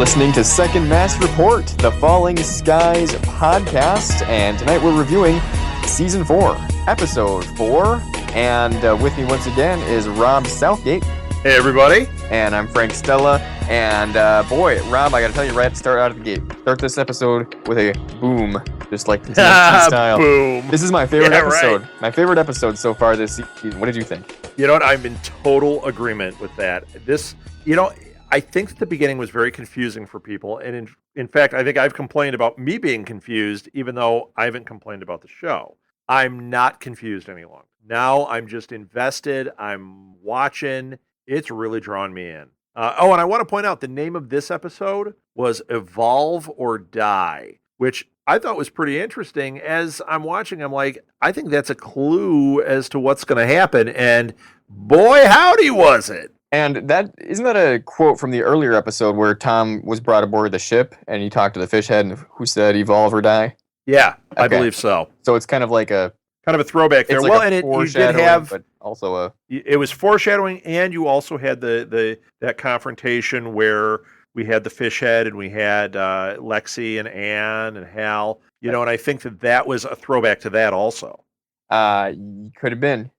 listening to Second Mass Report, the Falling Skies podcast, and tonight we're reviewing Season 4, Episode 4, and with me once again is Rob Southgate. Hey, everybody. And I'm Frank Stella, and boy, Rob, I gotta tell you right at the start out of the gate, start this episode with a boom, just like the TNT style. Boom. This is my favorite episode. Right. My favorite episode so far this season. What did you think? You know what? I'm in total agreement with that. I think the beginning was very confusing for people. And in fact, I think I've complained about me being confused, even though I haven't complained about the show. I'm not confused any longer. Now I'm just invested. I'm watching. It's really drawn me in. And I want to point out the name of this episode was Evolve or Die, which I thought was pretty interesting. As I'm watching, I'm like, I think that's a clue as to what's going to happen. And boy, howdy was it. And isn't that a quote from the earlier episode where Tom was brought aboard the ship and he talked to the fish head who said evolve or die? Yeah, okay. I Okay. believe so. So it's kind of like a throwback there. Like well, and you did have, but also it was foreshadowing, and you also had that confrontation where we had the fish head and we had Lexi and Anne and Hal. And I think that was a throwback to that also. could have been.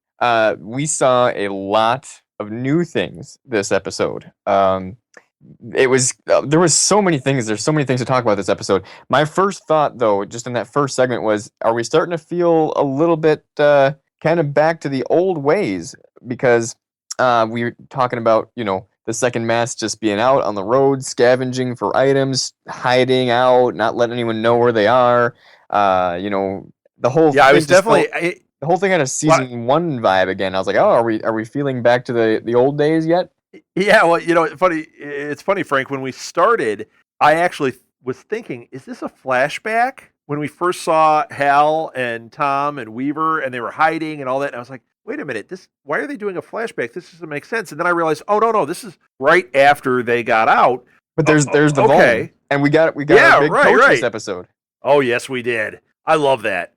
We saw a lot of new things this episode. There was so many things. There's so many things to talk about this episode. My first thought, though, just in that first segment was, are we starting to feel a little bit kind of back to the old ways? Because we were talking about, the second mass just being out on the road, scavenging for items, hiding out, not letting anyone know where they are. The whole I was definitely. The whole thing had a season 1 vibe again. I was like, oh, are we feeling back to the old days yet? Yeah, well, it's funny, Frank, when we started, I actually was thinking, is this a flashback? When we first saw Hal and Tom and Weaver and they were hiding and all that, and I was like, wait a minute, why are they doing a flashback? This doesn't make sense. And then I realized, oh, no, this is right after they got out. But there's the vault, and we got a big coach this episode. Oh, yes, we did. I love that.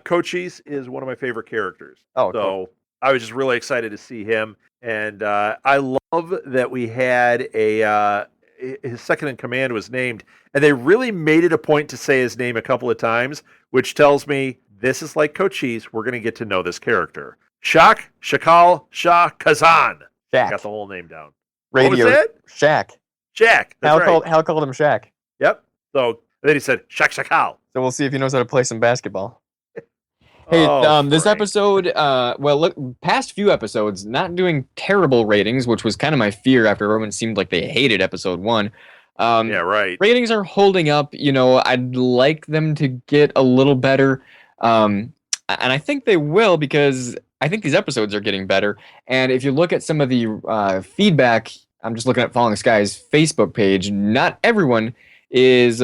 Cochise is one of my favorite characters. Oh, so cool. I was just really excited to see him, and I love that we had his second in command was named, and they really made it a point to say his name a couple of times, which tells me this is like Cochise. We're going to get to know this character. Shakal Shah Kazan. Shaq. Got the whole name down. Radio. What was that? Shaq. Shaq. That's right. Hal called him Shaq. Yep. So then he said Shakal. So we'll see if he knows how to play some basketball. Hey, this episode, past few episodes, not doing terrible ratings, which was kind of my fear after everyone seemed like they hated episode 1. Yeah, right. Ratings are holding up. I'd like them to get a little better. And I think they will, because I think these episodes are getting better. And if you look at some of the feedback, I'm just looking at Falling Skies Facebook page, not everyone is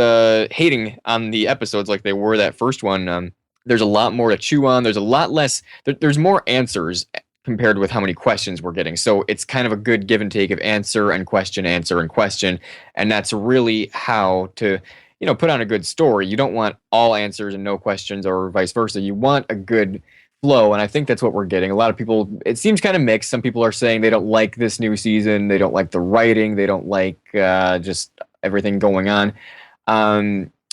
hating on the episodes like they were that first one. There's a lot more to chew on. There's a lot less. There's more answers compared with how many questions we're getting. So it's kind of a good give and take of answer and question, and that's really how to put on a good story. You don't want all answers and no questions, or vice versa. You want a good flow, and I think that's what we're getting. A lot of people, it seems kind of mixed. Some people are saying they don't like this new season. They don't like the writing. They don't like just everything going on.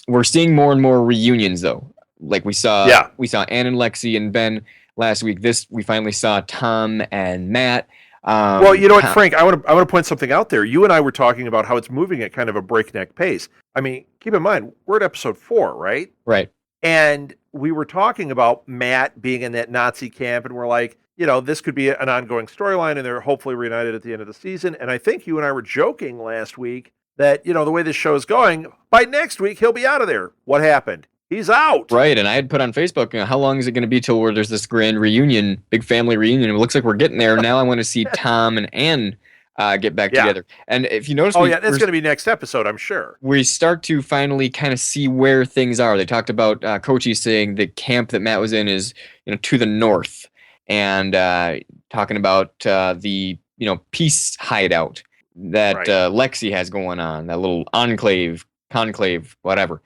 We're seeing more and more reunions, though. Like we saw Ann and Lexi and Ben last week. We finally saw Tom and Matt. Well, you know what, Frank? I want to point something out there. You and I were talking about how it's moving at kind of a breakneck pace. I mean, keep in mind, we're at episode 4, right? Right. And we were talking about Matt being in that Nazi camp, and we're like, this could be an ongoing storyline, and they're hopefully reunited at the end of the season. And I think you and I were joking last week that, the way this show is going, by next week, he'll be out of there. What happened? He's out. Right, and I had put on Facebook, how long is it going to be till where there's this grand reunion, big family reunion? It looks like we're getting there. Now I want to see Tom and Ann get back together. And if you notice... that's going to be next episode, I'm sure. We start to finally kind of see where things are. They talked about Kochi saying the camp that Matt was in is to the north, and talking about the peace hideout that Lexi has going on, that little conclave, whatever.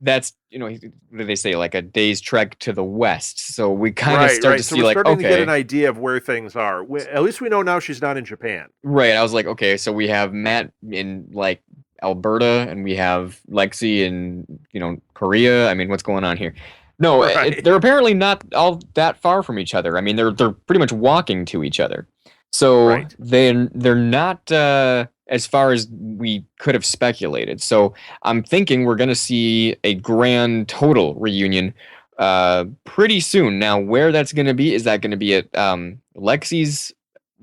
that's what do they say, like a day's trek to the west. So we kind of Right, start to right. So see we're like, starting to get an okay, idea of where things are. At least we know now she's not in Japan. right. I was like, okay, so we have Matt in like Alberta, and we have Lexi in Korea. I mean, what's going on here? No, Right, they're apparently not all that far from each other. I mean, they're pretty much walking to each other. So right. they're not as far as we could have speculated. So I'm thinking we're gonna see a grand total reunion pretty soon. Now, where that's gonna be, is that gonna be at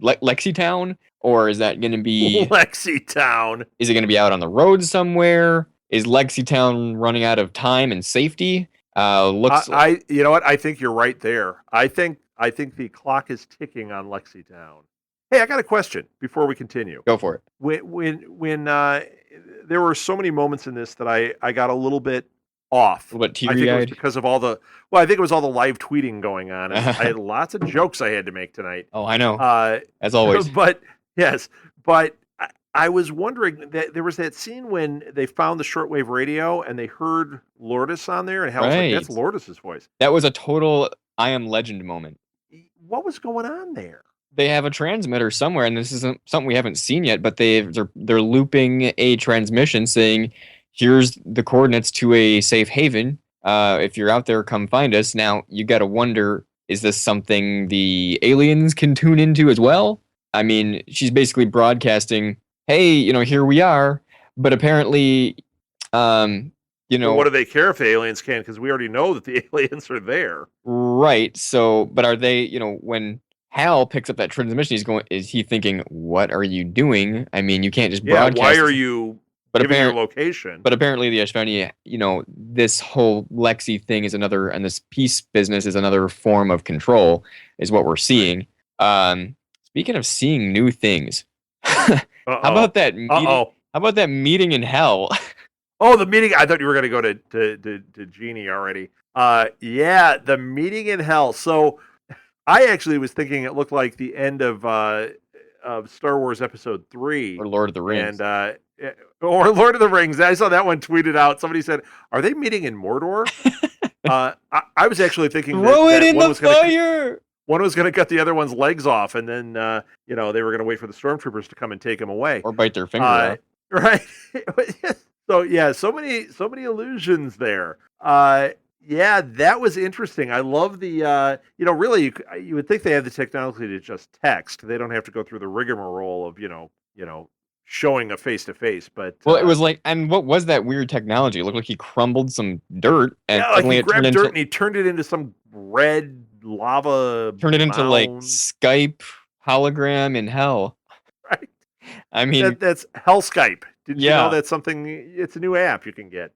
Lexitown, or is that gonna be Lexitown. is it gonna be out on the road somewhere? Is Lexitown running out of time and safety? Looks You know what? I think you're right there. I think the clock is ticking on Lexitown. Hey, I got a question before we continue. Go for it. When there were so many moments in this that I got a little bit A off. little bit I think it was teary-eyed. because of all the well, I think it was all the live tweeting going on, and I had lots of jokes I had to make tonight. Oh, I know. Uh, As always. but yes, but I was wondering that there was that scene when they found the shortwave radio and they heard Lourdes on there, and Hal's like, Right. "That's Lourdes's voice." That was a total I Am Legend moment. What was going on there? They have a transmitter somewhere, and this isn't something we haven't seen yet, but they're looping a transmission saying, "Here's the coordinates to a safe haven. If you're out there, come find us." Now you got to wonder, is this something the aliens can tune into as well? I mean, she's basically broadcasting, "Hey, here we are," but apparently, um, you But what know, do they care if the aliens can? Because we already know that the aliens are there. right. So, but are they, when Hal picks up that transmission, is he thinking, "What are you doing?" I mean, you can't just Yeah, why broadcast are this. you But giving your apparent, location? but apparently the Ashvani, this whole Lexi thing is another, and this peace business is another form of control, is what we're Right. seeing. Speaking of seeing new things, how Uh oh. about that Uh meeting? oh. How about that meeting in hell? Oh, the meeting. I thought you were going to go to Genie already. Yeah, the meeting in hell. So I actually was thinking it looked like the end of Star Wars Episode Or Three, Lord of the and Rings? or Lord of the Rings. I saw that one tweeted out. Somebody said, "Are they meeting in Mordor?" I was actually thinking that Throw it in one the was going to fire! cut the other one's legs off, and then they were going to wait for the stormtroopers to come and take him away. Or bite their finger Uh, off. right. So yeah, so many illusions there. Yeah, that was interesting. I love the really you would think they have the technology to just text. They don't have to go through the rigmarole of showing a face to face. But Well, it was like, and what was that weird technology? It looked like he crumbled some dirt, and yeah, like suddenly he it turned grabbed dirt into and he turned it into some red lava like mound. Skype hologram in hell. Right. I mean, That's Hell Skype. Did you know yeah. that's something? It's a new app you can get.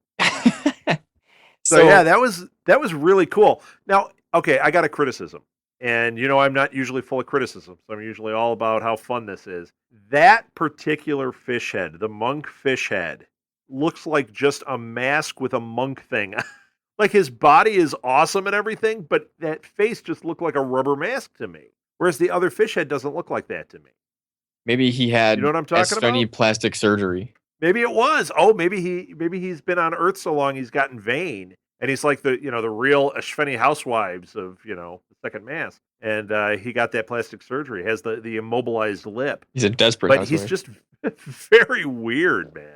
So yeah, So, that was really cool. Now, okay, I got a criticism. And I'm not usually full of criticisms. I'm usually all about how fun this is. That particular fish head, the monk fish head, looks like just a mask with a monk thing. Like his body is awesome and everything, but that face just looked like a rubber mask to me. Whereas the other fish head doesn't look like that to me. maybe he You know had what I'm talking Estoni about? plastic surgery. Maybe it was. Oh, maybe he's been on Earth so long he's gotten vain, and he's like the real Ashveni housewives of the Second Mass, and he got that plastic surgery. Has the immobilized lip, He's a desperate but he's housewife. just very weird, man.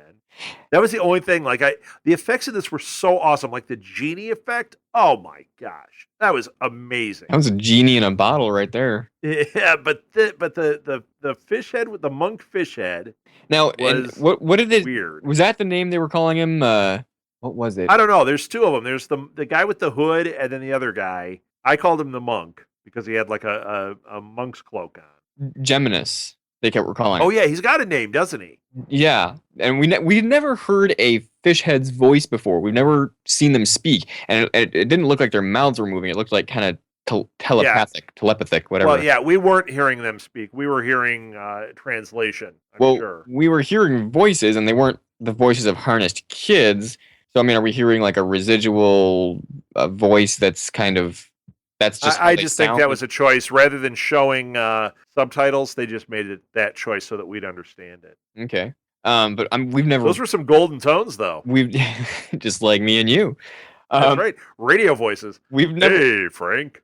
That was the only thing. Like the effects of this were so awesome. Like the genie effect. Oh my gosh, that was amazing. That was a genie in a bottle right there. Yeah, but the fish head with the monk fish head Now, and was what did it? weird. Was that the name they were calling him? What was it? I don't know. There's two of them. There's the guy with the hood, and then the other guy. I called him the monk because he had like a monk's cloak on. Geminus. They kept recalling. Oh yeah, he's got a name, doesn't he? Yeah, and we never heard a fish head's voice before. We've never seen them speak, and it didn't look like their mouths were moving. It looked like kind of Yeah. telepathic, Well, whatever. yeah, we weren't hearing them speak. We were hearing translation. I'm Well, sure. we were hearing voices, and they weren't the voices of harnessed kids. So I mean, are we hearing like a residual voice that's just how I they just think that sound? was a choice rather than showing subtitles. They just made it that choice so that we'd understand it. Okay. But we've never Those were some golden tones, though. we've just like me and you. That's Um, right. Radio voices. we've never. Hey, Frank.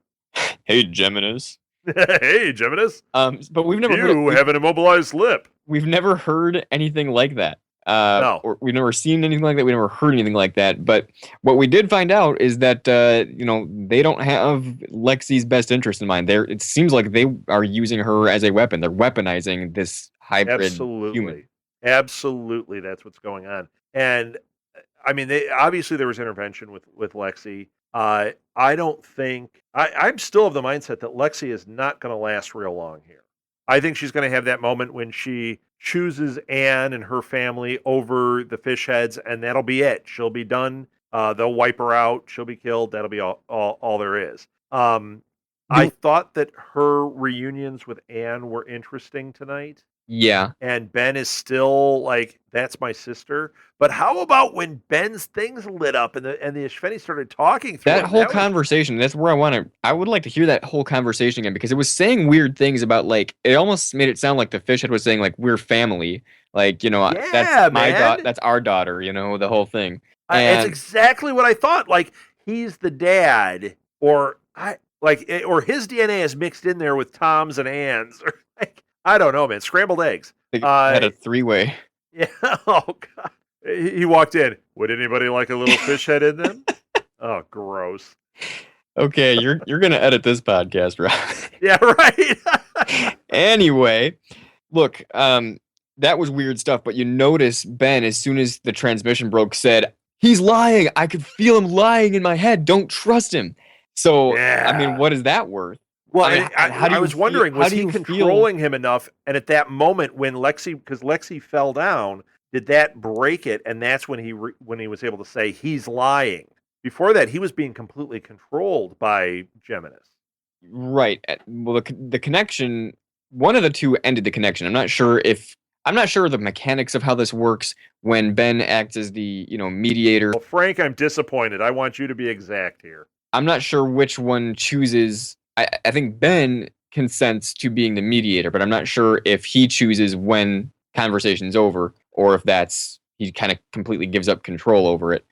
Hey, Geminis. Hey, Geminis. But we've never heard it. You have an immobilized lip. We've never heard anything like that. No. Or we've never seen anything like that. We never heard anything like that. But what we did find out is that they don't have Lexi's best interest in mind. It seems like they are using her as a weapon. They're weaponizing this hybrid human. Absolutely. Absolutely. That's what's going on. And I mean, obviously there was intervention with Lexi. I don't think I'm still of the mindset that Lexi is not going to last real long here. I think she's going to have that moment when she chooses Anne and her family over the fish heads, and that'll be it. She'll be done. They'll wipe her out. She'll be killed. That'll be all there is. I thought that her reunions with Anne were interesting tonight. Yeah. And Ben is still like, that's my sister. But how about when Ben's things lit up and the Ishveni started talking through That him? whole conversation, that's where I would like to hear that whole conversation again, because it was saying weird things about, like, it almost made it sound like the fish head was saying, like, we're family. Like, Yeah, that's man. that's our daughter, the whole thing. It's And exactly what I thought. Like, he's the dad, or or his DNA is mixed in there with Tom's and Ann's, or like, I don't know, man. Scrambled eggs. they had a three-way. Yeah. Oh God. He walked in. Would anybody like a little fish head in them? Oh, gross. Okay, you're gonna edit this podcast, Rob. Yeah, right. Anyway, look, that was weird stuff, but you notice Ben, as soon as the transmission broke, said, "He's lying. I could feel him lying in my head. Don't trust him." So, Yeah. I mean, what is that worth? Well, I mean, how do I you was feel- wondering, how was do he you controlling him enough? And at that moment, when because Lexi fell down, did that break it? And that's when when he was able to say he's lying. Before that, he was being completely controlled by Geminis. Right. Well, the connection, one of the two ended the connection. I'm not sure the mechanics of how this works when Ben acts as the, mediator. Well, Frank, I'm disappointed. I want you to be exact here. I'm not sure which one chooses. I think Ben consents to being the mediator, but I'm not sure if he chooses when conversation's over or if he kind of completely gives up control over it.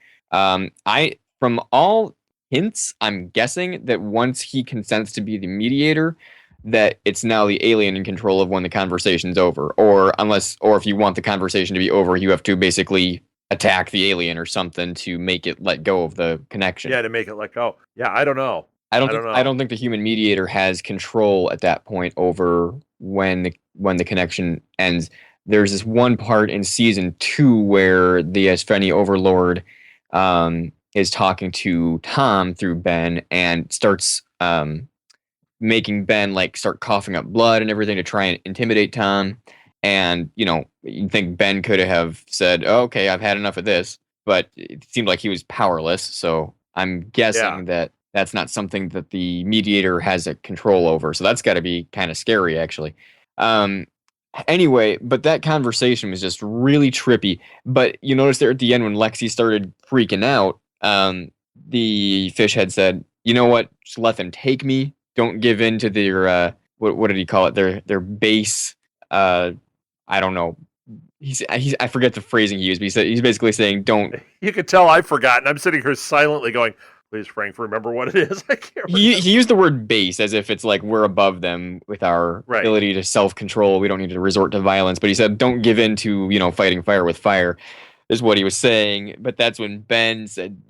From all hints, I'm guessing that once he consents to be the mediator, that it's now the alien in control of when the conversation's over. Or if you want the conversation to be over, you have to basically attack the alien or something to make it let go of the connection. Yeah, to make it let go. Yeah, I don't know. I don't think the human mediator has control at that point over when the connection ends. There's this one part in season 2 where the Espheni overlord is talking to Tom through Ben and starts making Ben start coughing up blood and everything to try and intimidate Tom. And you'd think Ben could have said, oh, "Okay, I've had enough of this," but it seemed like he was powerless. So I'm guessing that that's not something that the mediator has a control over. So that's got to be kind of scary, actually. Anyway, but that conversation was just really trippy. But you notice there at the end when Lexi started freaking out, the fish head said, "You know what? Just let them take me. Don't give in to their what did he call it? Their base. I don't know. I forget the phrasing he used, but he's basically saying don't." You could tell I've forgotten. I'm sitting here silently going, "Please, Frank, remember what it is." I can't remember. He used the word base as if it's like we're above them with our ability to self-control. We don't need to resort to violence. But he said, "Don't give in to fighting fire with fire," is what he was saying. But that's when Ben said,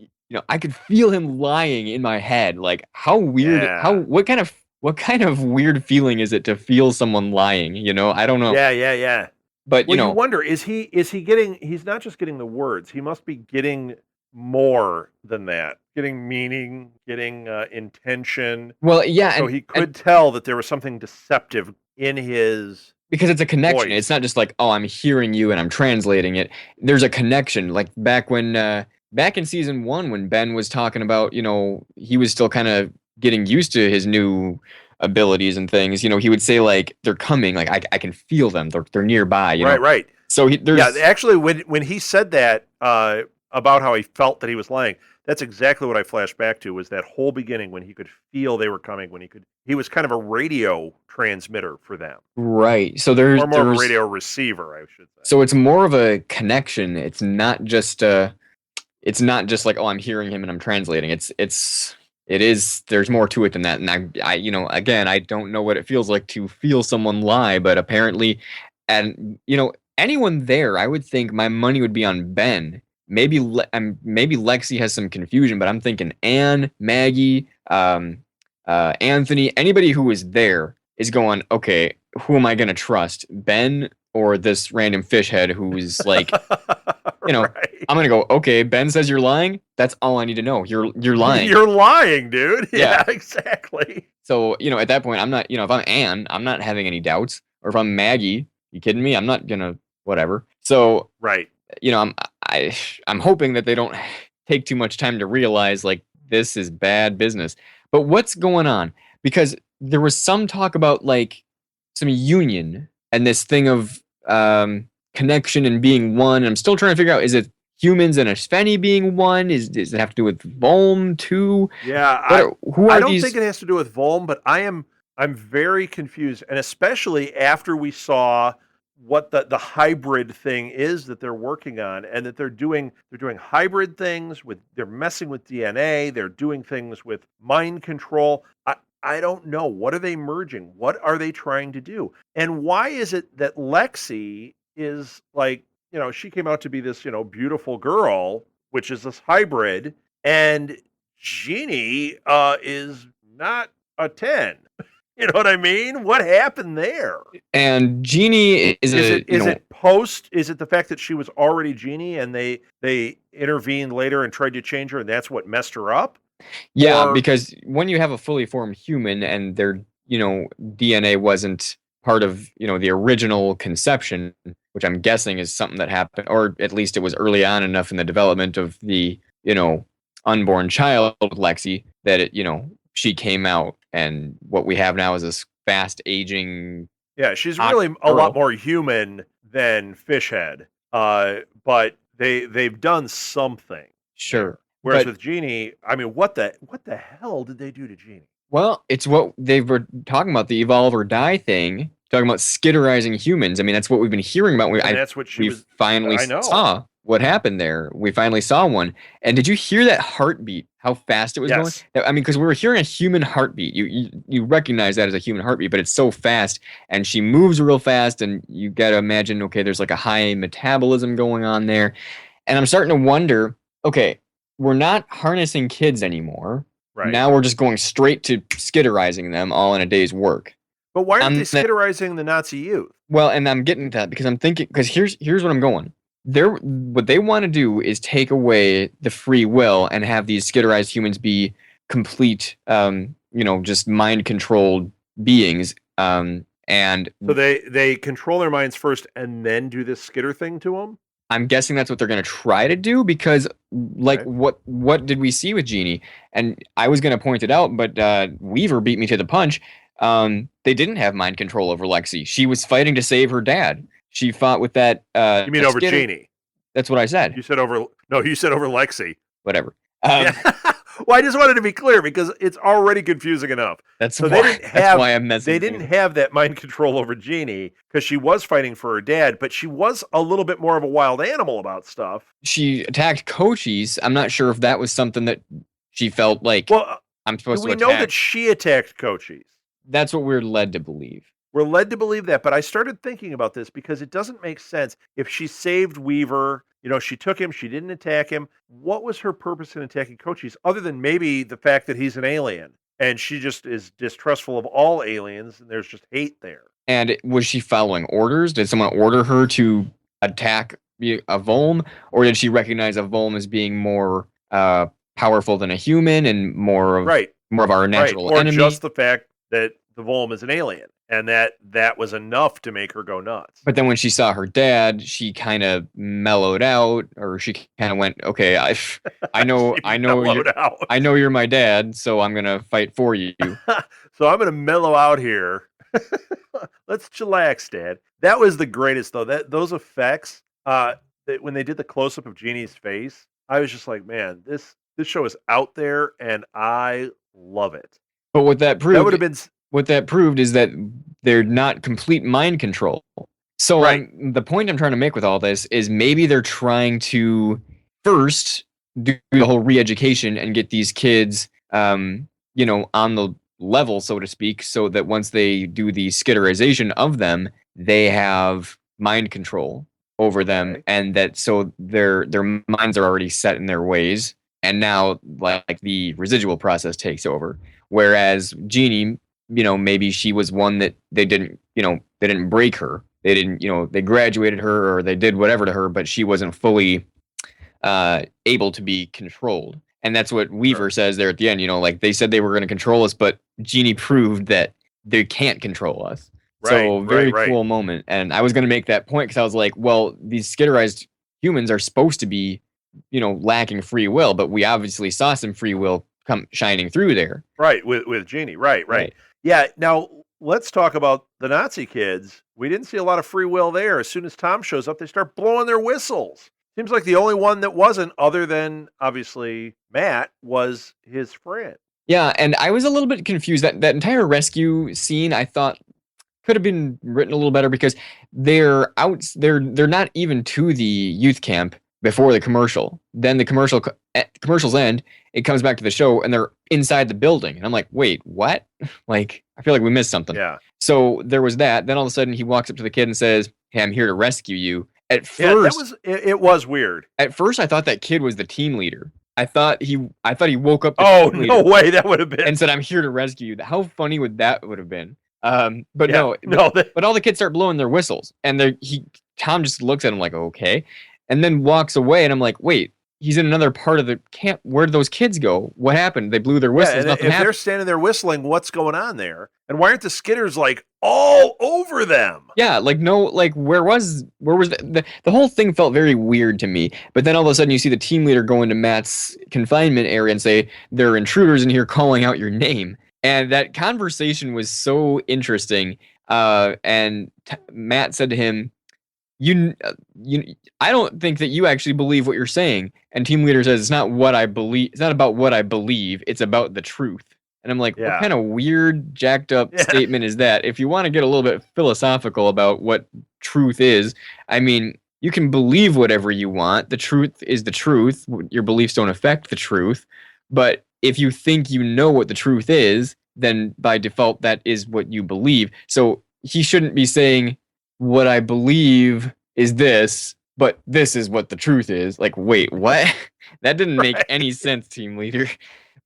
"I could feel him lying in my head." Like, how weird? Yeah. What kind of weird feeling is it to feel someone lying? I don't know. Yeah. But you wonder, is he getting? He's not just getting the words. He must be getting more than that. Getting meaning, getting intention. Well, yeah. So he could tell that there was something deceptive in his. Because it's a connection. voice. It's not just like, oh, I'm hearing you and I'm translating it. There's a connection. Like back in season 1, when Ben was talking about, he was still kind of getting used to his new abilities and things. He would say like, they're coming. Like I can feel them. They're nearby. Right. So actually, when he said that, about how he felt that he was lying. That's exactly what I flashed back to, was that whole beginning when he could feel they were coming, when he was kind of a radio transmitter for them, Right. So or more of a there's radio receiver, I should say. so it's more of a connection. It's not just like, oh, I'm hearing him and I'm translating. It is, there's more to it than that. And again, I don't know what it feels like to feel someone lie, but apparently, and anyone there, I would think my money would be on Ben. Maybe Lexi has some confusion, but I'm thinking Anne, Maggie, Anthony, anybody who was there is going, okay, who am I going to trust, Ben or this random fish head who's like, Right. I'm gonna go, okay, Ben says you're lying. That's all I need to know. You're lying. You're lying, dude. Yeah. Yeah, exactly. So, at that point, I'm not, if I'm Anne, I'm not having any doubts. Or if I'm Maggie, you kidding me? I'm not gonna whatever. So, Right. I'm hoping that they don't take too much time to realize like this is bad business. But what's going on? Because there was some talk about like some union and this thing of connection and being one. And I'm still trying to figure out, is it humans and a Svenny being one? Does it have to do with Volm too? Yeah, Who I are don't these? think it has to do with Volm, but I'm very confused, and especially after we saw what the hybrid thing is that they're working on, and that they're doing hybrid things with, they're messing with DNA, they're doing things with mind control. I don't know, what are they merging? What are they trying to do? And why is it that Lexi is like, she came out to be this, beautiful girl, which is this hybrid, and Jeannie is not a 10. You know what I mean? What happened there? And Jeannie is Is a, it is it post? Is it the fact that she was already Jeannie and they intervened later and tried to change her, and that's what messed her up? yeah, Or because when you have a fully formed human and their, DNA wasn't part of, the original conception, which I'm guessing is something that happened, or at least it was early on enough in the development of the, unborn child, Lexi, that she came out, and what we have now is this fast aging yeah, she's hot really a lot girl. more human than Fishhead. But they've done something Sure. there. Whereas But with Jeannie, I mean, what the hell did they do to Jeannie? well, it's what they were talking about, the evolve or die thing, talking about skitterizing humans. I mean, that's what we've been hearing about. And that's what she We was. finally I know. saw what happened there. We finally saw one. And did you hear that heartbeat? How fast it was going? Yes. I mean, because we were hearing a human heartbeat. You recognize that as a human heartbeat, but it's so fast, and she moves real fast, and you got to imagine, okay, there's like a high metabolism going on there. And I'm starting to wonder, okay, we're not harnessing kids anymore. Right. Now we're just going straight to skitterizing them all in a day's work. But why aren't they Um, that- skitterizing the Nazi youth? well, and I'm getting to that because I'm thinking, because here's what I'm going. What they want to do is take away the free will and have these skitterized humans be complete, just mind controlled beings. And So they control their minds first and then do this skitter thing to them? I'm guessing that's what they're going to try to do because, like, Okay. what did we see with Jeannie? And I was going to point it out, but Weaver beat me to the punch. They didn't have mind control over Lexi. She was fighting to save her dad. She fought with that. You mean over Skitter. Jeannie? That's what I said. You said over. No, you said over Lexi. Whatever. Yeah. Well, I just wanted to be clear because it's already confusing enough. That's So why. they didn't That's have. why I'm messing. They didn't have that mind control over Jeannie because she was fighting for her dad, but she was a little bit more of a wild animal about stuff. She attacked Cochise. I'm not sure if that was something that she felt like Well, I'm do supposed to we attack. know that she attacked Cochise? That's what we're led to believe. We're led to believe that, but I started thinking about this because it doesn't make sense. If she saved Weaver, she took him, she didn't attack him. What was her purpose in attacking Cochise other than maybe the fact that he's an alien and she just is distrustful of all aliens and there's just hate there? And was she following orders? Did someone order her to attack a Volm, or did she recognize a Volm as being more powerful than a human and more of Right, our right. natural Or enemy? just the fact that the Volm is an alien and that was enough to make her go nuts. But then when she saw her dad, she kind of mellowed out, or she kind of went, "Okay, I know, She I know, mellowed out. I know you're my dad, so I'm gonna fight for you." So I'm gonna mellow out here. Let's chillax, Dad. That was the greatest though. Those effects, when they did the close up of Jeannie's face, I was just like, man, this show is out there, and I love it. But That would have been what that proved is that they're not complete mind control. So right. I'm the point I'm trying to make with all this is maybe they're trying to first do the whole re-education and get these kids, on the level, so to speak, so that once they do the skitterization of them, they have mind control over them, Okay. and that so their minds are already set in their ways, and now like the residual process takes over. Whereas Jeannie, maybe she was one that they didn't break her. They didn't, they graduated her or they did whatever to her, but she wasn't fully able to be controlled. And that's what Weaver Sure. says there at the end. Like they said they were going to control us, but Jeannie proved that they can't control us. Right. So Right. very Right. cool moment. And I was going to make that point because I was like, well, these skitterized humans are supposed to be, lacking free will, but we obviously saw some free will come shining through there. Right. With Jeannie. Right. Right. Right. Yeah. Now let's talk about the Nazi kids. We didn't see a lot of free will there. As soon as Tom shows up, they start blowing their whistles. Seems like the only one that wasn't, other than obviously Matt, was his friend. Yeah, and I was a little bit confused. That entire rescue scene I thought could have been written a little better because they're not even to the youth camp before the commercial. Then the commercials end, it comes back to the show and they're inside the building. And I'm like, "Wait, what?" Like, I feel like we missed something. Yeah. So there was that. Then all of a sudden he walks up to the kid and says, "Hey, I'm here to rescue you." Yeah. It was weird. At first I thought that kid was the team leader. I thought he woke up the Oh, team no leader way. That would have been. and said, "I'm here to rescue you." How funny would have been? But Yeah. no, No. but all the kids start blowing their whistles, and Tom just looks at him like, "Okay," and then walks away, and I'm like, "Wait, he's in another part of the camp. Where did those kids go? What happened? They blew their Yeah. whistles. And Nothing if they're happened." standing there whistling, what's going on there? And why aren't the skitters like all over them? Yeah, like no, like where was the whole thing felt very weird to me. But then all of a sudden you see the team leader go into Matt's confinement area and say there are intruders in here calling out your name, and that conversation was so interesting. And Matt said to him, you I don't think that you actually believe what you're saying. And team leader says it's not what I believe. It's not about what I believe. It's about the truth. And I'm like, what Yeah. kind of weird, jacked up Yeah. statement is that? If you want to get a little bit philosophical about what truth is, I mean, you can believe whatever you want. The truth is the truth. Your beliefs don't affect the truth. But if you think you know what the truth is, then by default, that is what you believe. So he shouldn't be saying, what I believe is this, but this is what the truth is. Like, wait, what? That didn't make Right. any sense, team leader.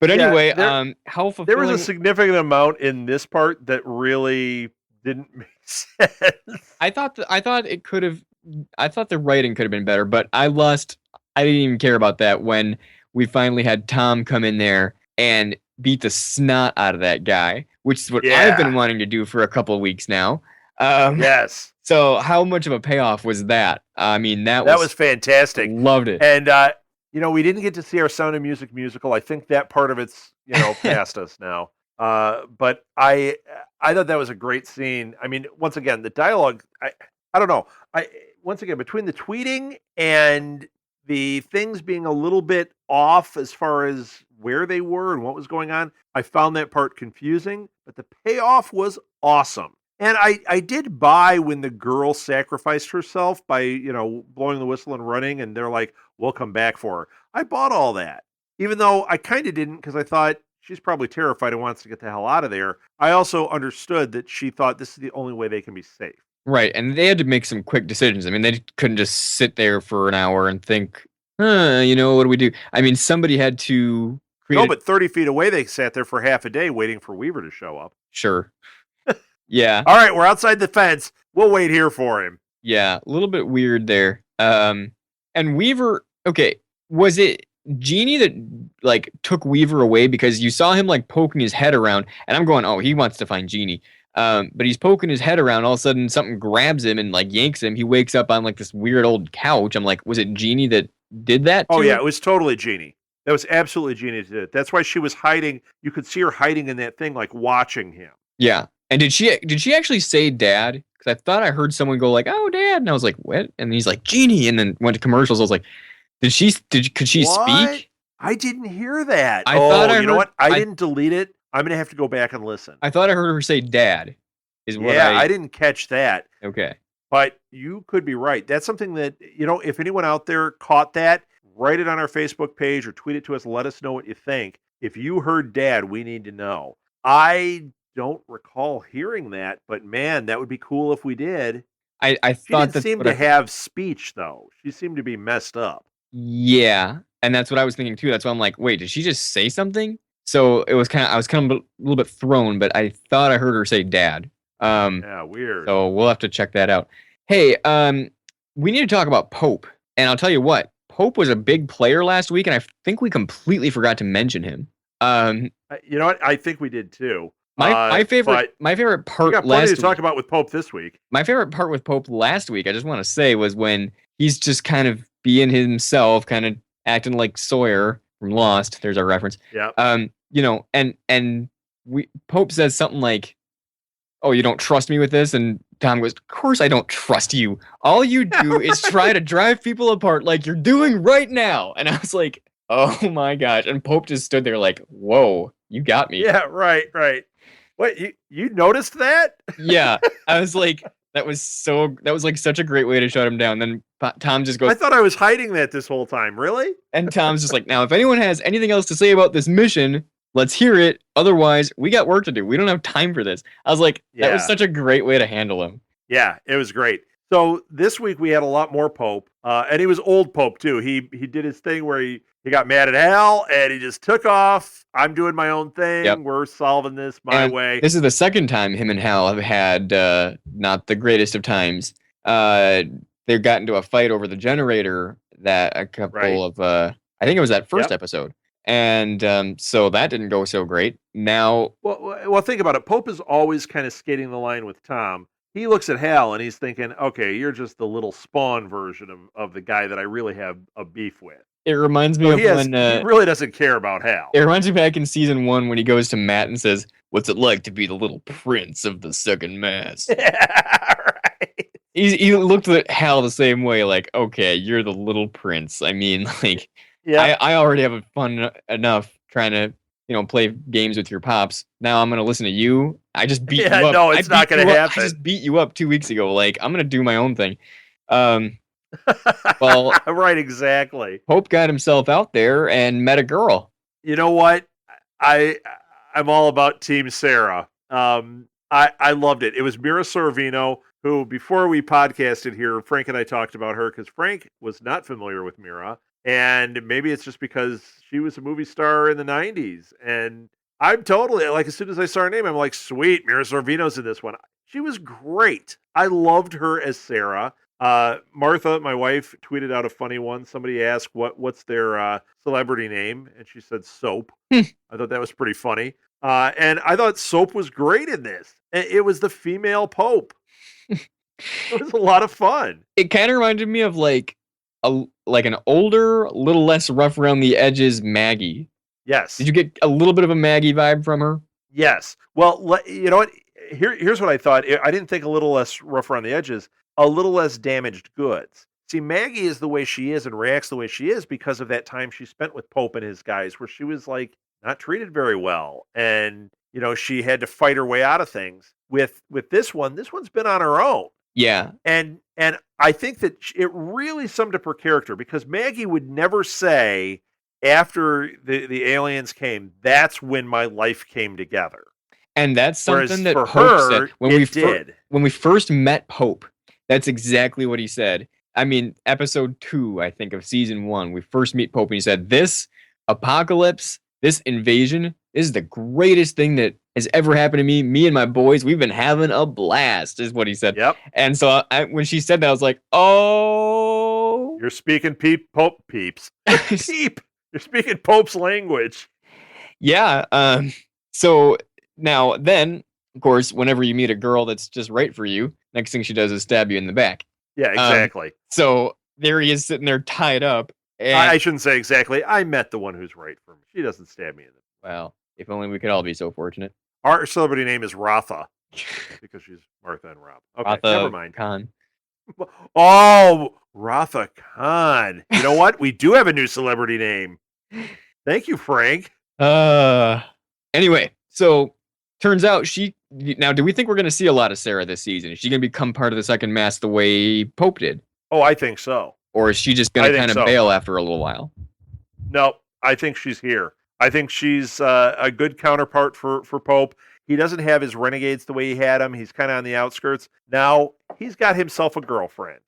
But Yeah. anyway, how There was a fulfilling. significant amount in this part that really didn't make sense. I thought it could have. I thought the writing could have been better, but I lost. I didn't even care about that when we finally had Tom come in there and beat the snot out of that guy, which is what I've been Yeah. wanting to do for a couple of weeks now. Um, Yes. so how much of a payoff was that? I mean, that That was was fantastic. loved it. And we didn't get to see our Sound of Music musical. I think that part of it's, past us now. But I thought that was a great scene. I mean, once again, the dialogue, I don't know. I Once again, between the tweeting and the things being a little bit off as far as where they were and what was going on, I found that part confusing, but the payoff was awesome. And I did buy when the girl sacrificed herself by, blowing the whistle and running, and they're like, we'll come back for her. I bought all that. Even though I kind of didn't, because I thought she's probably terrified and wants to get the hell out of there. I also understood that she thought this is the only way they can be safe. Right, and they had to make some quick decisions. I mean, they couldn't just sit there for an hour and think, what do we do? I mean, somebody had to No, create a but 30 feet away, they sat there for half a day waiting for Weaver to show up. sure. Yeah, All right, we're outside the fence. We'll wait here for him. yeah, a little bit weird there. And Weaver, okay, was it Genie that like took Weaver away because you saw him like poking his head around, and I'm going, oh, he wants to find Genie. But he's poking his head around. All of a sudden, something grabs him and like yanks him. He wakes up on like this weird old couch. I'm like, was it Genie that did that Oh, to yeah, him? it was totally Jeannie. That was absolutely Jeannie that did it. That's why she was hiding. You could see her hiding in that thing, like watching him. Yeah. And did she actually say dad? Because I thought I heard someone go like, "Oh, dad," and I was like, "What?" And he's like, "Genie," and then went to commercials. I was like, Could she What? speak? I didn't hear that. I thought Oh, I you know heard what? I didn't delete it. I'm gonna have to go back and listen. I thought I heard her say dad is what Yeah, I I didn't catch that. okay. But you could be right. That's something that, if anyone out there caught that, write it on our Facebook page or tweet it to us. Let us know what you think. If you heard dad, we need to know. I don't recall hearing that, but man, that would be cool if we did. I She thought didn't that's seem what I to heard. have speech, though. She seemed to be messed up. Yeah, and that's what I was thinking too. That's why I'm like, wait, did she just say something? So it was I was kind of a little bit thrown, but I thought I heard her say dad. Um, Yeah, weird. so we'll have to check that out. Hey, we need to talk about Pope, and I'll tell you what, Pope was a big player last week, and I think we completely forgot to mention him. Um, You know what? I think we did too. my But favorite we part got plenty to last talk week. about with Pope this week. My favorite part with Pope last week, I just want to say, was when he's just kind of being himself, kind of acting like Sawyer from Lost. There's our reference. Yeah. And we Pope says something like, "Oh, you don't trust me with this," and Tom goes, "Of course I don't trust you. All you do is try to drive people apart like you're doing right now." And I was like, "Oh my gosh!" And Pope just stood there like, "Whoa, you got me." Yeah, right, right. What, you noticed that? Yeah, I was like, that was like such a great way to shut him down. Then Tom just goes, I thought I was hiding that this whole time. Really? and Tom's just like, now if anyone has anything else to say about this mission, let's hear it. Otherwise, we got work to do. We don't have time for this. I was like, that was Yeah. such a great way to handle him. Yeah, it was great. So this week we had a lot more Pope, and he was old Pope too. He did his thing where he got mad at Hal and he just took off. I'm doing my own Yep. thing. We're solving this my And way. this is the second time him and Hal have had not the greatest of times. Uh, they got into a fight over the generator that a Right. couple of I think it was that first Yep. episode, and so that didn't go so great. Now, Well, think about it. Pope is always kind of skating the line with Tom. He looks at Hal and he's thinking, okay, you're just the little spawn version of the guy that I really have a beef with. it reminds me So of when he really doesn't care about Hal. it reminds me back in season one when he goes to Matt and says, "What's it like to be the little prince of the second mass?" Yeah, right. He looked at Hal the same way, like, "Okay, you're the little prince." I mean, like, Yep. I already have it fun enough trying to play games with your pops. Now I'm gonna listen to you. I just beat Yeah, you up. no, I it's not beat going you to up. I happen. just beat you up 2 weeks ago. Like I'm gonna do my own thing. Um, well, Right, exactly. Pope got himself out there and met a girl. You know what? I I'm all about Team Sarah. I loved it. It was Mira Sorvino who, before we podcasted here, Frank and I talked about her because Frank was not familiar with Mira, and maybe it's just because she was a movie star in the '90s. And I'm totally like, as soon as I saw her name, I'm like, sweet, Mira Sorvino's in this one. She was great. I loved her as Sarah. Martha, my wife, tweeted out a funny one. Somebody asked what's their celebrity name, and she said Soap. I thought that was pretty funny. And I thought Soap was great in this. It was the female Pope. It was a lot of fun. It kind of reminded me of like an older, little less rough around the edges Maggie. Did Yes. you get a little bit of a Maggie vibe from her? Yes. Well, you know what? Here's what I thought. I didn't think a little less rough around the edges, a little less damaged goods. See, Maggie is the way she is and reacts the way she is because of that time she spent with Pope and his guys, where she was like not treated very well, and she had to fight her way out of things. With this one's been on her own, Yeah, and I think that it really summed up her character because Maggie would never say after the aliens came, that's when my life came together. and that's Whereas something that for Pope said her, it did. when we first met Pope. That's exactly what he said. I mean, episode 2, I think, of season 1, we first meet Pope, and he said, "This apocalypse, this invasion, is the greatest thing that has ever happened to me. Me and my boys, we've been having a blast," is what he said. Yep. And so when she said that, I was like, "Oh." You're speaking Pope peeps. Peep. You're speaking Pope's language. Yeah. So now, then, of course, whenever you meet a girl that's just right for you, next thing she does is stab you in the back. Yeah, exactly. So there he is sitting there tied up. And, I shouldn't say exactly. I met the one who's right for me. She doesn't stab me in the. well, if only we could all be so fortunate. Our celebrity name is Ratha because she's Martha and Rob. Okay, Ratha never mind. Khan. Oh, Ratha Khan. You know what? We do have a new celebrity name. Thank you, Frank. Uh, anyway, so turns out she now. Do we think we're going to see a lot of Sarah this season? Is she going to become part of the second mass the way Pope did, Oh, I think so. or is she just going I to think kind of so. bail after a little while? No, I think she's here. I think she's a good counterpart for Pope. He doesn't have his renegades the way he had them. He's kind of on the outskirts. Now he's got himself a girlfriend.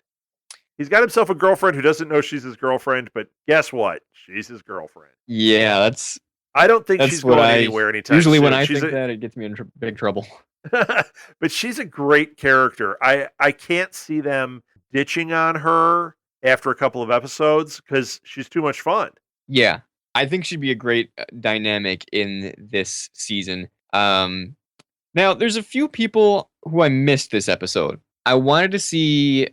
He's got himself a girlfriend who doesn't know she's his girlfriend, but guess what? She's his girlfriend. Yeah, that's I don't think that's she's what going I anywhere anytime usually when soon. I She's think a that it gets me in big trouble. but she's a great character. I can't see them ditching on her after a couple of episodes because she's too much fun. Yeah, I think she'd be a great dynamic in this season. Now there's a few people who I missed this episode. I wanted to see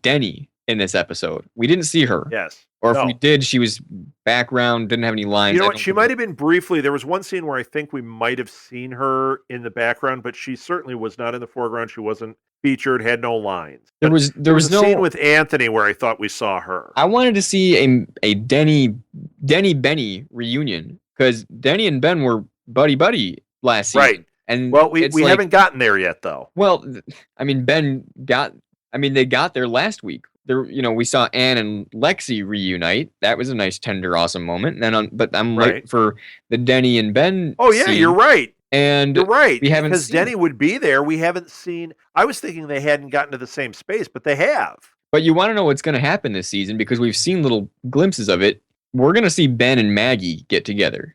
Denny in this episode. We didn't see her, Yes. or if we No. did, she was background, didn't have any You lines. know I what? don't She think. might have been briefly. There was one scene where I think we might have seen her in the background, but she certainly was not in the foreground. She wasn't featured, had no lines. There But was there was a scene no. with Anthony where I thought we saw her. I wanted to see a Denny Benny reunion because Denny and Ben were buddy buddy last Right. season, and Well, it's we like, haven't gotten there yet, though. well, I mean, Ben got. I mean, they got there last week. There, we saw Anne and Lexi reunite. That was a nice, tender, awesome moment. And then, but I'm Right. waiting for the Denny and Ben. Oh yeah, scene, you're right. and You're right. we haven't Because seen Denny it. would be there. We haven't seen. I was thinking they hadn't gotten to the same space, but they have. But you want to know what's going to happen this season because we've seen little glimpses of it. We're going to see Ben and Maggie get together.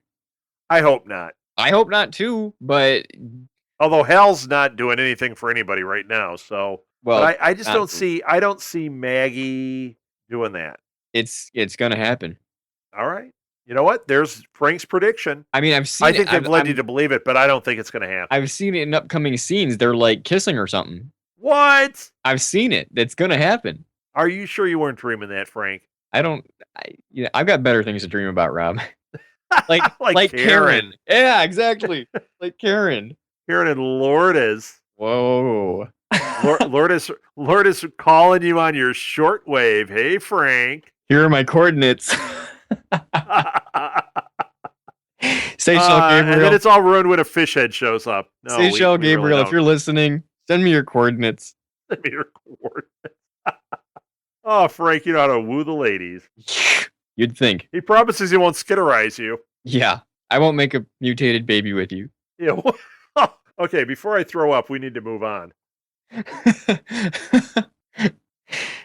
I hope not. I hope not too, but Although Hal's not doing anything for anybody right now, so. well, But I just not don't for- see. I don't see Maggie doing that. it's going to happen. All right. You know what? There's Frank's prediction. I mean, I've seen I think it. they've led you to believe it, but I don't think it's going to happen. I've seen it in upcoming scenes. They're like kissing or something. What? I've seen it. It's going to happen. Are you sure you weren't dreaming that, Frank? I don't. I've got better things to dream about, Rob. like Like Karen. Yeah, exactly. Like Karen. Karen and Lourdes. Whoa. Lourdes calling you on your shortwave. Hey, Frank. Here are my coordinates. Seychelles And Gabriel. then it's all ruined when a fish head shows up. No, Seychelles we really Gabriel, if don't. you're listening, send me your coordinates. Send me your coordinates. Oh, Frank, you know how to woo the ladies. You'd think. He promises he won't skitterize you. Yeah. I won't make a mutated baby with you. Yeah. Okay, before I throw up, we need to move on.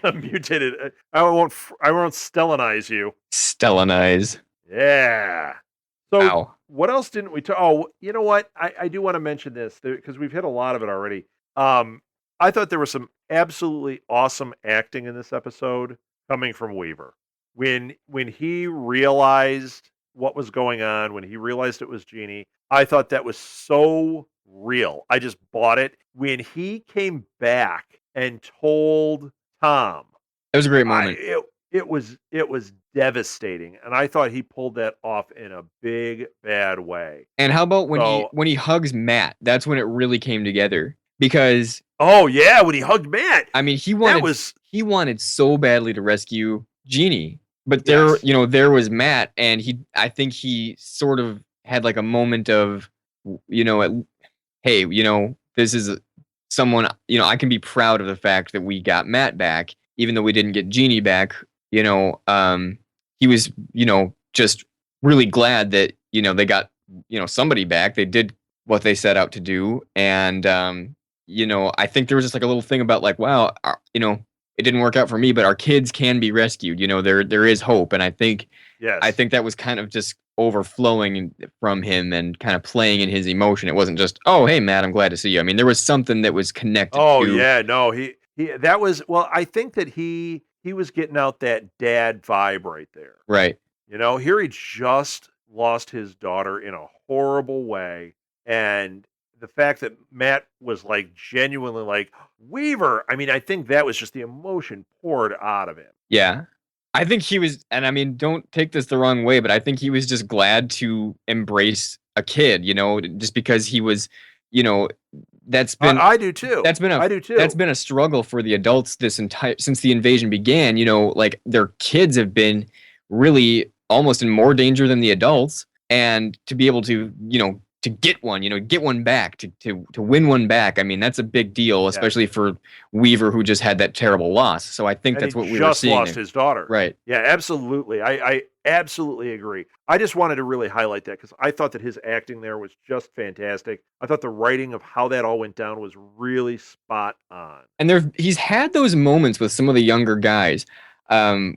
Mutated. I won't Stellanize you. Stellanize. Yeah. So Wow. what else didn't we talk? Oh, you know what? I do want to mention this because we've hit a lot of it already. I thought there was some absolutely awesome acting in this episode coming from Weaver. When he realized what was going on, when he realized it was Jeannie, I thought that was so real. I just bought it. When he came back and told Tom, It was a great moment. it was devastating, and I thought he pulled that off in a big bad way. And how about So- when he hugs Matt? That's when it really came together. Because Oh yeah, when he hugged Matt, I mean he that was he wanted so badly to rescue Jeannie. But there, Yes. There was Matt, and I think he sort of had like a moment of, hey, this is someone, I can be proud of the fact that we got Matt back, even though we didn't get Jeannie back. He was, just really glad that, they got, somebody back. They did what they set out to do. And, I think there was just like a little thing about like, wow, it didn't work out for me, but our kids can be rescued. There is hope. And I think yes. that was kind of just overflowing from him and kind of playing in his emotion. It wasn't just, oh, hey, Matt, I'm glad to see you. I mean, there was something that was connected Oh to. yeah, no, he that was well. I think that he was getting out that dad vibe right there. Right. Here he just lost his daughter in a horrible way, and the fact that Matt was like genuinely like Weaver. I mean, I think that was just the emotion poured out of him. Yeah. I think he was, and I mean, don't take this the wrong way, but I think he was just glad to embrace a kid, just because he was, that's been I do too. that's been a I do that's too. been a struggle for the adults this entire since the invasion began. Like their kids have been really almost in more danger than the adults, and to be able to to get one, get one back, to win one back. I mean, that's a big deal, Yes. especially for Weaver, who just had that terrible loss. So I think And he that's what we were just seeing lost there. his daughter. Right. Yeah, absolutely. I absolutely agree. I just wanted to really highlight that because I thought that his acting there was just fantastic. I thought the writing of how that all went down was really spot on. And he's had those moments with some of the younger guys.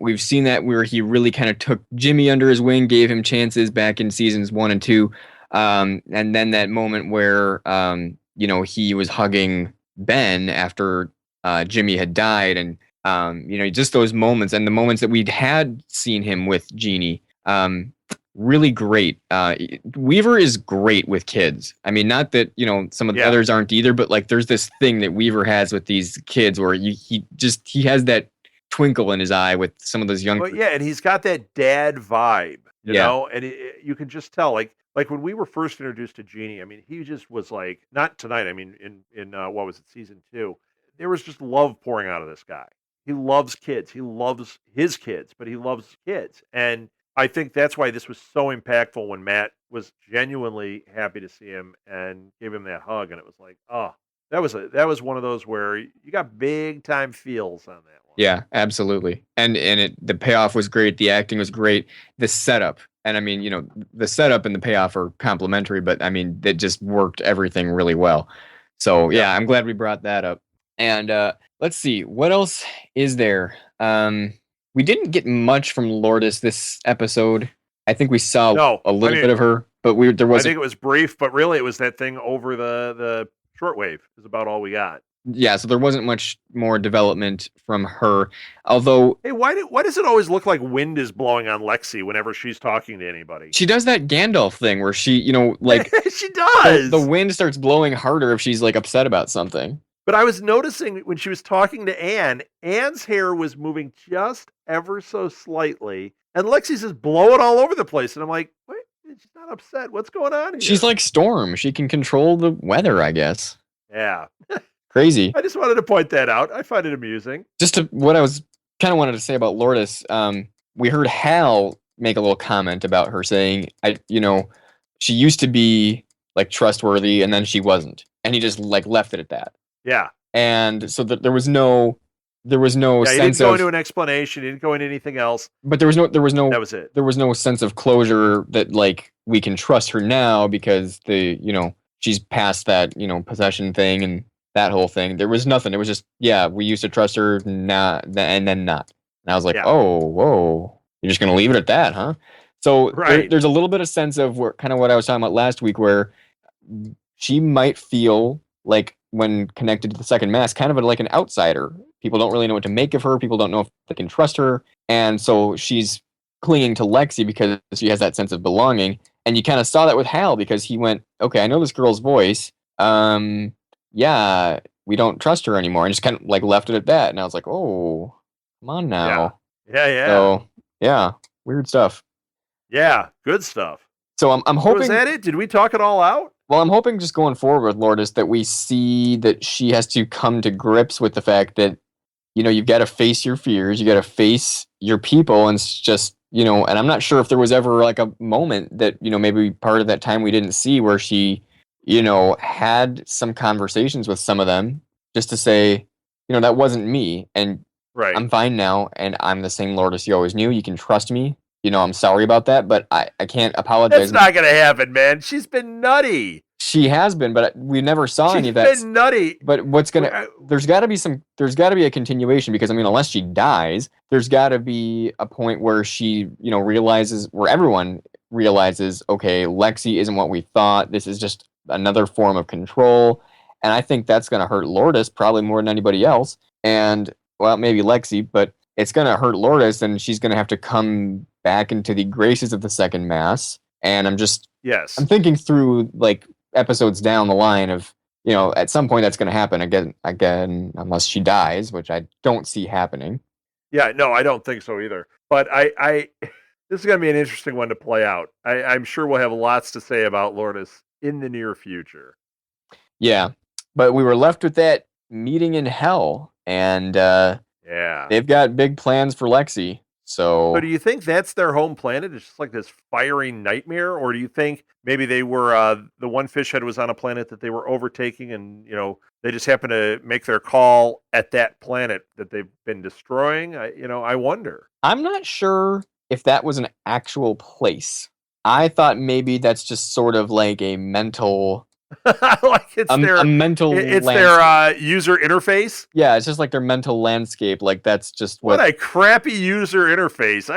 We've seen that where he really kind of took Jimmy under his wing, gave him chances back in seasons 1 and 2, and then that moment where he was hugging Ben after Jimmy had died, and just those moments and the moments that we'd had seen him with Jeannie. Really great. Weaver is great with kids. I mean, not that some of the Yeah. others aren't either, but like there's this thing that Weaver has with these kids where he has that twinkle in his eye with some of those Well, younger. yeah, and he's got that dad vibe, Yeah, and you can just tell, like when we were first introduced to Genie. I mean, he just was like, not tonight. I mean, in what was it, season two? There was just love pouring out of this guy. He loves kids. He loves his kids, but he loves kids, and I think that's why this was so impactful when Matt was genuinely happy to see him and gave him that hug, and it was like, oh, that was one of those where you got big time feels on that one. yeah, absolutely. And the payoff was great. The acting was great. The setup, and I mean, the setup and the payoff are complementary, but I mean, it just worked everything really well. So Yep. yeah, I'm glad we brought that up. And let's see, what else is there? We didn't get much from Lourdes this episode. I think we saw No, a I little mean, bit of her, but there I wasn't. think it was brief, but really it was that thing over the shortwave is about all we got. Yeah, so there wasn't much more development from her. Although Hey, why does it always look like wind is blowing on Lexi whenever she's talking to anybody? she does that Gandalf thing where she, like She the does. wind starts blowing harder if she's like upset about something. But I was noticing when she was talking to Anne, Anne's hair was moving just ever so slightly, and Lexi's just blowing all over the place. And I'm like, wait, she's not upset. What's going on She's here? like Storm. She can control the weather, I guess. Yeah. Crazy. I just wanted to point that out. I find it amusing. Just to what I was kind of wanted to say about Lourdes, we heard Hal make a little comment about her saying, she used to be like trustworthy and then she wasn't. And he just like left it at that. Yeah. And so that there was no Yeah, he didn't sense go of, into an explanation. He didn't go into anything else. but there was no there was no That was it. there was no sense of closure that like we can trust her now because she's past that possession thing and that whole thing. There was nothing. It was just, yeah, we used to trust her, not, and then not. And I was like, Yeah. oh, whoa, you're just gonna leave it at that, huh? So Right. there's a little bit of sense of where kind of what I was talking about last week, where she might feel like when connected to the second mass, kind of like an outsider. People don't really know what to make of her. People don't know if they can trust her, and so she's clinging to Lexi because she has that sense of belonging. And you kind of saw that with Hal because he went, okay, I know this girl's voice. Yeah, we don't trust her anymore, and just kind of like left it at that. And I was like, oh, come on Yeah. now. Yeah. Yeah. So yeah, weird stuff. Yeah. Good stuff. So I'm So is hoping. that it? Did we talk it all out? Well, I'm hoping just going forward with Lourdes that we see that she has to come to grips with the fact that you've got to face your fears, you got to face your people, and it's just and I'm not sure if there was ever like a moment that maybe part of that time we didn't see where she had some conversations with some of them just to say that wasn't me, and Right. I'm fine now, and I'm the same Lourdes you always knew. You can trust me. I'm sorry about that, but I can't That's apologize. not going to happen, man. She's been nutty. She has been, but we never saw any She's of that. been nutty. But there's got to be a continuation, because I mean, unless she dies, there's got to be a point where she, realizes, where everyone realizes, okay, Lexi isn't what we thought. This is just another form of control. And I think that's going to hurt Lourdes probably more than anybody else. And, well, maybe Lexi, but it's going to hurt Lourdes, and she's going to have to come back into the graces of the second mass. And I'm Yes. thinking through like episodes down the line of, at some point that's going to happen again, unless she dies, which I don't see happening. Yeah, no, I don't think so either. But I this is going to be an interesting one to play out. I'm sure we'll have lots to say about Lourdes in the near future. Yeah. But we were left with that meeting in hell, and Yeah. they've got big plans for Lexi. So do So you think that's their home planet? It's just like this fiery nightmare, or do you think maybe they were the one fish head was on a planet that they were overtaking, and they just happened to make their call at that planet that they've been destroying? I wonder. I'm not sure if that was an actual place. I thought maybe that's just sort of like a mental, Like it's a their mental it's their landscape. user interface. Yeah, it's just like their mental landscape. Like that's just What what. a crappy user interface.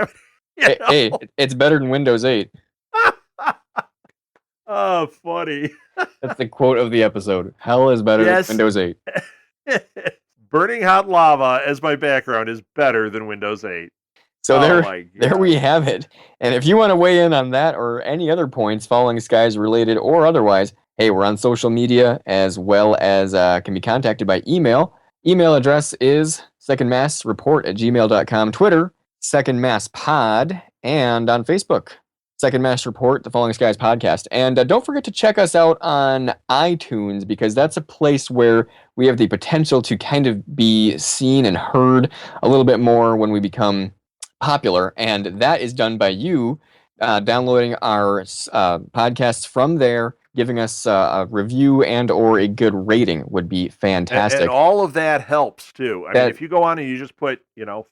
You Hey, know. it's better than Windows 8. Oh, funny. That's the quote of the episode. Hell is better than Yes. Windows 8. Burning hot lava as my background is better than Windows 8. So Oh there, my there we god. have it. And if you want to weigh in on that or any other points, Falling Skies related or otherwise, hey, we're on social media as well as can be contacted by email. Email address is secondmassreport@gmail.com. Twitter, secondmasspod, and on Facebook, Second Mass Report, the Falling Skies podcast. And don't forget to check us out on iTunes because that's a place where we have the potential to kind of be seen and heard a little bit more when we become popular, and that is done by you downloading our podcasts from there, giving us a review and or a good rating would be And fantastic. all of that helps too. I mean, That if you go on and you just put,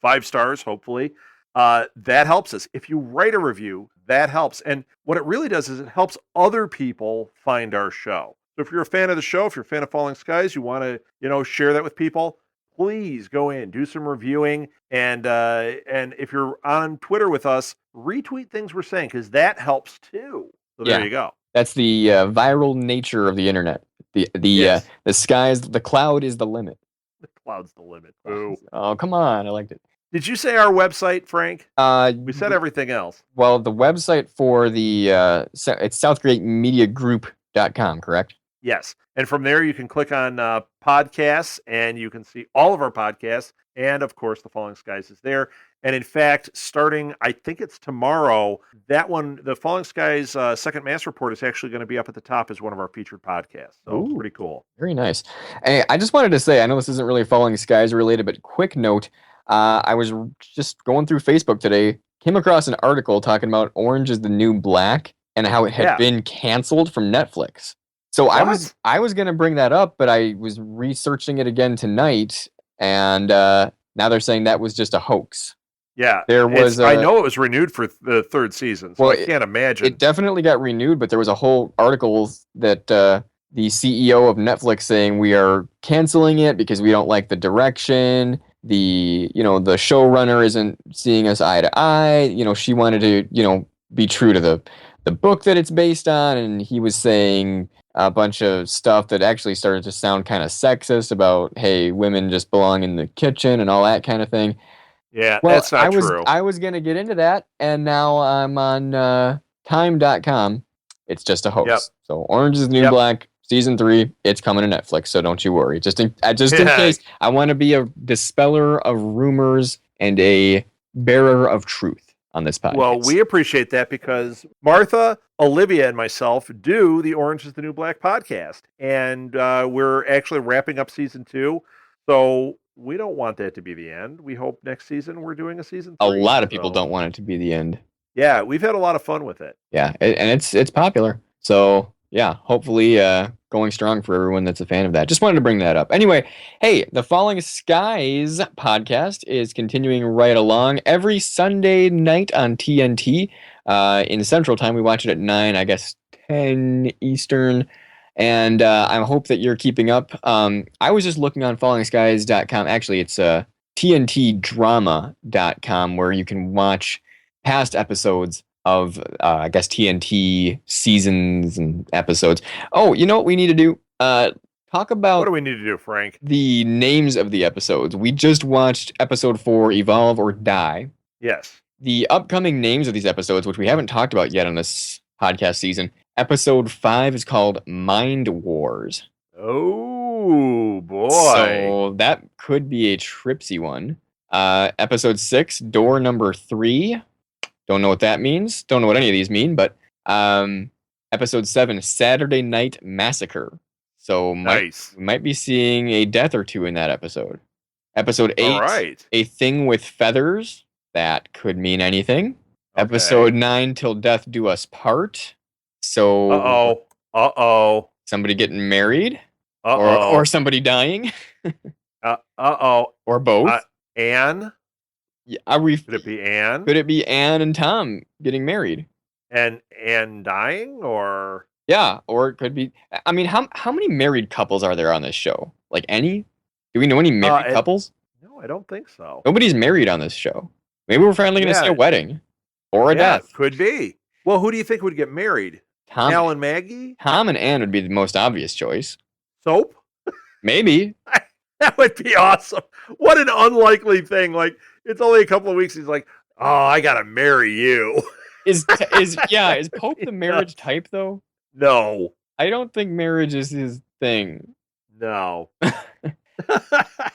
5 stars, hopefully, that helps us. If you write a review, that helps. And what it really does is it helps other people find our show. So if you're a fan of the show, if you're a fan of Falling Skies, you want to, share that with people, please go in, do some reviewing, and if you're on Twitter with us, retweet things we're saying because that helps too. So there yeah, you go. that's the viral nature of the internet. Yes, The cloud is the limit. the cloud's the limit. Boo. Oh, come on, I liked it. Did you say our website, Frank? Uh, We said everything else. well, the website for the it's southgreatmediagroup.com, correct? Yes. And from there, you can click on podcasts and you can see all of our podcasts. And of course, The Falling Skies is there. And in fact, starting, I think it's tomorrow, that one, The Falling Skies Second Mass Report is actually going to be up at the top as one of our featured podcasts. So Ooh. pretty cool. Very nice. Hey, I just wanted to say, I know this isn't really Falling Skies related, but quick note. I was just going through Facebook today, came across an article talking about Orange is the New Black and how it had Yeah. been canceled from Netflix. So What? I was going to bring that up, but I was researching it again tonight, and now they're saying that was just a hoax. Yeah. There was I know it was renewed for the third season, so well, I can't imagine. it definitely got renewed, but there was a whole article that the CEO of Netflix saying we are canceling it because we don't like the direction. The showrunner isn't seeing us eye to eye. She wanted to be true to the book that it's based on, and he was saying a bunch of stuff that actually started to sound kind of sexist about, hey, women just belong in the kitchen and all that kind of thing. Yeah, Well, that's not true. I was gonna get into that, and now I'm on time.com. It's just a hoax. Yep. So Orange is the New Yep. Black, season 3, it's coming to Netflix, so don't you worry. Just in Yeah. case, I want to be a dispeller of rumors and a bearer of truth on this podcast. Well, we appreciate that because Martha, Olivia, and myself do the Orange is the New Black podcast. And we're actually wrapping up season 2. So we don't want that to be the end. We hope next season we're doing a season 3. A lot of people So, don't want it to be the end. Yeah, we've had a lot of fun with it. Yeah, and it's popular. So yeah, hopefully going strong for everyone that's a fan of that. Just wanted to bring that up. Anyway, hey, the Falling Skies podcast is continuing right along every Sunday night on TNT. In Central Time, we watch it at 9, I guess 10 Eastern. And I hope that you're keeping up. I was just looking on fallingskies.com. Actually, it's tntdrama.com where you can watch past episodes of, I guess, TNT seasons and episodes. Oh, you know what we need to do? Talk about What do we need to do, Frank? the names of the episodes. We just watched episode 4, Evolve or Die. Yes. The upcoming names of these episodes, which we haven't talked about yet on this podcast season. Episode 5 is called Mind Wars. Oh, boy. So that could be a tripsy one. Episode 6, Door Number 3. Don't know what that means. Don't know what any of these mean, but episode 7, Saturday Night Massacre. So Nice. we might be seeing a death or two in that episode. Episode 8, All right. A Thing with Feathers. That could mean anything. Okay. Episode 9, Till Death Do Us Part. So Uh-oh. somebody getting married? Uh-oh. Or somebody dying? Uh-oh. Or both? Anne? Yeah, Could it be Anne? Could it be Anne and Tom getting married? And Anne dying, or? Yeah, or it could be. I mean, how many married couples are there on this show? Like any? Do we know any married couples? No, I don't think so. Nobody's married on this show. Maybe we're finally going to see a wedding or a death. Could be. Well, who do you think would get married? Al and Maggie? Tom and Anne would be the most obvious choice. Soap? Maybe. That would be awesome. What an unlikely thing. Like, it's only a couple of weeks. He's like, oh, I got to marry you. Is Pope the marriage type, though? No. I don't think marriage is his thing. No.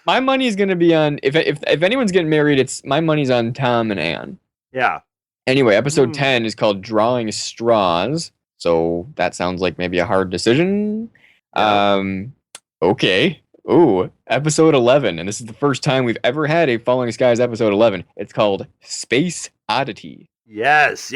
My money's going to be on, if anyone's getting married, my money's on Tom and Anne. Yeah. Anyway, episode 10 is called Drawing Straws. So that sounds like maybe a hard decision. Yeah. Okay. Ooh, episode 11. And this is the first time we've ever had a Falling Skies episode 11. It's called Space Oddity. Yes.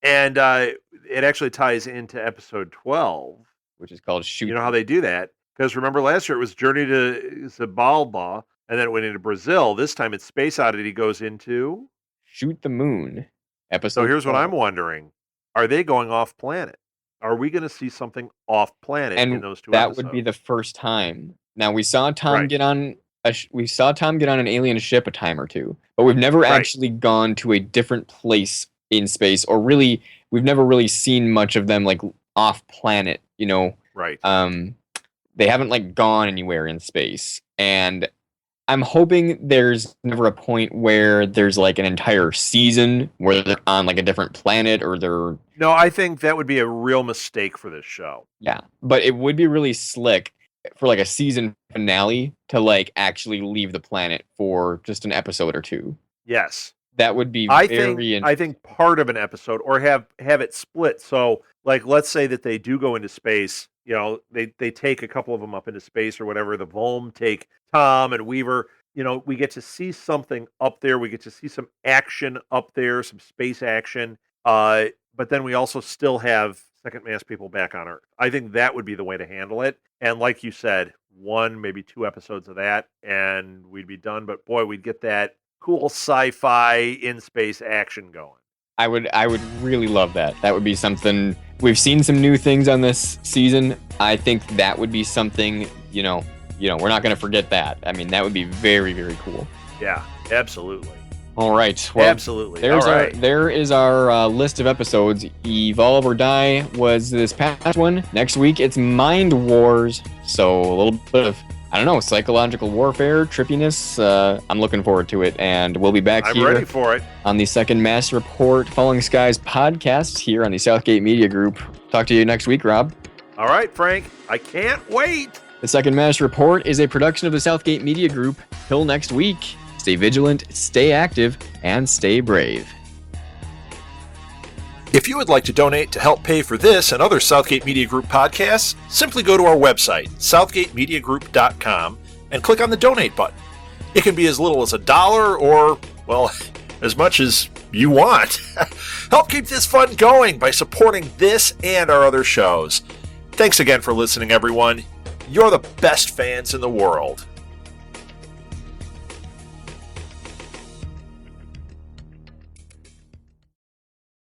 And it actually ties into episode 12. Which is called Shoot. You know how they do that? Because remember last year it was Journey to Xibalba, and then it went into Brazil. This time it's Space Oddity goes into... Shoot the Moon. Episode So here's 12. what I'm wondering. Are they going off planet? Are we going to see something off planet in those two episodes? That would be the first time. Now we saw Tom get on an alien ship a time or two, but we've never actually gone to a different place in space, or really we've never really seen much of them like off planet, you know. Right. They haven't like gone anywhere in space, and I'm hoping there's never a point where there's like an entire season where they're on like a different planet or they're... No, I think that would be a real mistake for this show. Yeah, but it would be really slick for like a season finale to like actually leave the planet for just an episode or two. Yes. That would be I think part of an episode, or have it split. So like, let's say that they do go into space, you know, they take a couple of them up into space or whatever. The Volm take Tom and Weaver, you know, we get to see something up there. We get to see some action up there, some space action. But then we also still have second mass people back on Earth. I think that would be the way to handle it. And like you said, 1, maybe 2 episodes of that and we'd be done. But boy, we'd get that cool sci-fi in space action going. I would really love that. That would be something. We've seen some new things on this season. I think that would be something, you know, we're not going to forget that. I mean, that would be very, very cool. Yeah, absolutely. All right. Well, absolutely. There is our list of episodes. Evolve or Die was this past one. Next week, it's Mind Wars. So a little bit of, I don't know, psychological warfare, trippiness. I'm looking forward to it. And we'll be back here. I'm ready for it. On the Second Mass Report Falling Skies podcast here on the Southgate Media Group. Talk to you next week, Rob. All right, Frank. I can't wait. The Second Mass Report is a production of the Southgate Media Group. Till next week, stay vigilant, stay active, and stay brave. If you would like to donate to help pay for this and other Southgate Media Group podcasts, simply go to our website, southgatemediagroup.com, and click on the donate button. It can be as little as $1 or, well, as much as you want. Help keep this fun going by supporting this and our other shows. Thanks again for listening, everyone. You're the best fans in the world.